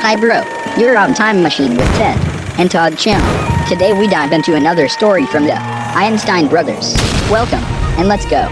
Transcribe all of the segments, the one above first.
Hi bro, you're on Time Machine with Ted and Todd channel. Today we dive into another story from the Einstein brothers. Welcome, and let's go.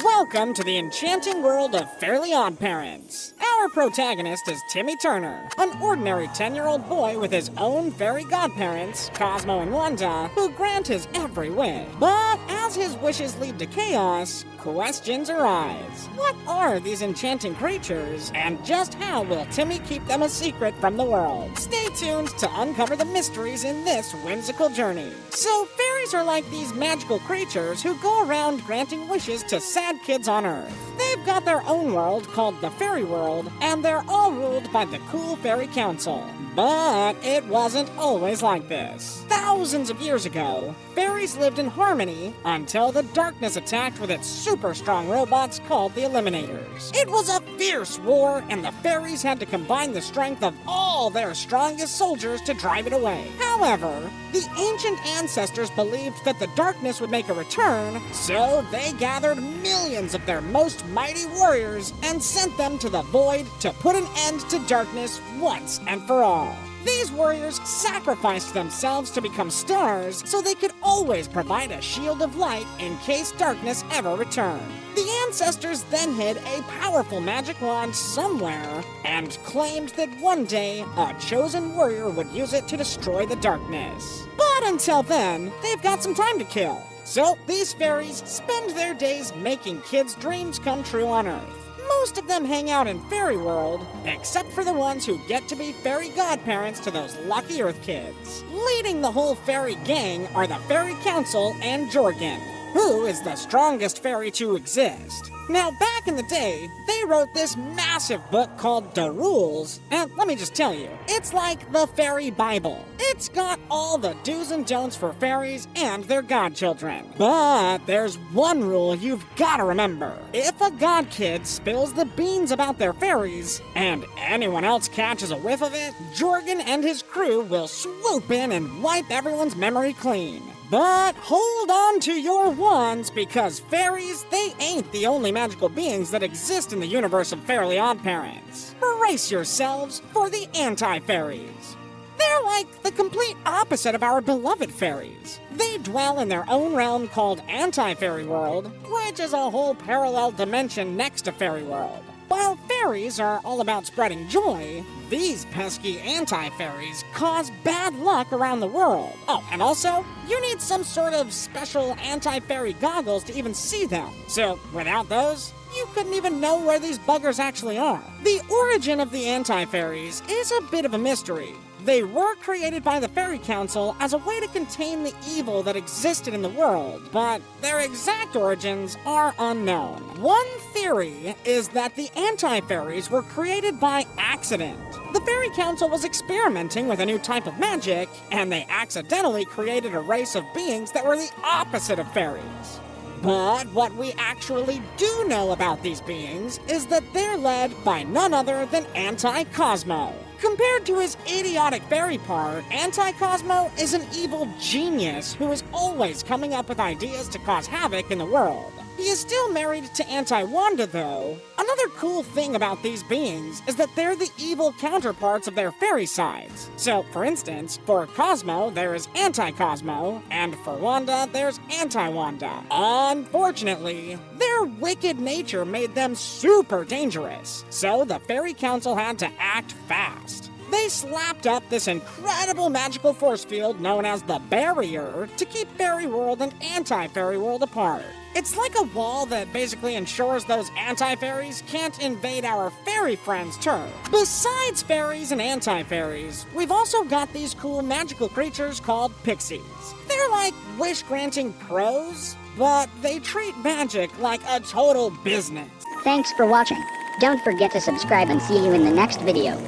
Welcome to the enchanting world of Fairly OddParents. Our protagonist is Timmy Turner, an ordinary 10-year-old boy with his own fairy godparents, Cosmo and Wanda, who grant his every wish. But as his wishes lead to chaos, questions arise. What are these enchanting creatures, and just how will Timmy keep them a secret from the world? Stay tuned to uncover the mysteries in this whimsical journey. So, fairies are like these magical creatures who go around granting wishes to sad kids on Earth. They've got their own world called the Fairy World, and they're all ruled by the cool Fairy Council. But it wasn't always like this. Thousands of years ago, fairies lived in harmony until the darkness attacked with its super strong robots called the Eliminators. It was a fierce war, and the fairies had to combine the strength of all their strongest soldiers to drive it away. However, the ancient ancestors believed that the darkness would make a return, so they gathered millions of their most mighty warriors and sent them to the void to put an end to darkness once and for all. These warriors sacrificed themselves to become stars so they could always provide a shield of light in case darkness ever returned. The ancestors then hid a powerful magic wand somewhere and claimed that one day a chosen warrior would use it to destroy the darkness. But until then, they've got some time to kill. So these fairies spend their days making kids' dreams come true on Earth. Most of them hang out in Fairy World, except for the ones who get to be fairy godparents to those lucky Earth kids. Leading the whole fairy gang are the Fairy Council and Jorgen, who is the strongest fairy to exist. Now, back in the day, they wrote this massive book called The Rules, and let me just tell you, it's like the Fairy Bible. It's got all the do's and don'ts for fairies and their godchildren. But there's one rule you've gotta remember. If a god kid spills the beans about their fairies, and anyone else catches a whiff of it, Jorgen and his crew will swoop in and wipe everyone's memory clean. But hold on to your wands, because fairies, they ain't the only magical beings that exist in the universe of Fairly OddParents. Brace yourselves for the anti-fairies. They're like the complete opposite of our beloved fairies. They dwell in their own realm called Anti-Fairy World, which is a whole parallel dimension next to Fairy World. While fairies are all about spreading joy, these pesky anti-fairies cause bad luck around the world. Oh, and also, you need some sort of special anti-fairy goggles to even see them. So, without those, you couldn't even know where these buggers actually are. The origin of the anti-fairies is a bit of a mystery. They were created by the Fairy Council as a way to contain the evil that existed in the world, but their exact origins are unknown. One theory is that the anti-fairies were created by accident. The Fairy Council was experimenting with a new type of magic, and they accidentally created a race of beings that were the opposite of fairies. But what we actually do know about these beings is that they're led by none other than Anti-Cosmo. Compared to his idiotic fairy part, Anti-Cosmo is an evil genius who is always coming up with ideas to cause havoc in the world. He is still married to Anti-Wanda, though. Another cool thing about these beings is that they're the evil counterparts of their fairy sides. So, for instance, for Cosmo, there is Anti-Cosmo, and for Wanda, there's Anti-Wanda. Unfortunately, their wicked nature made them super dangerous, so the Fairy Council had to act fast. They slapped up this incredible magical force field known as the Barrier to keep Fairy World and Anti-Fairy World apart. It's like a wall that basically ensures those anti-fairies can't invade our fairy friends' turf. Besides fairies and anti-fairies, we've also got these cool magical creatures called pixies. They're like wish-granting pros, but they treat magic like a total business. Thanks for watching. Don't forget to subscribe and see you in the next video.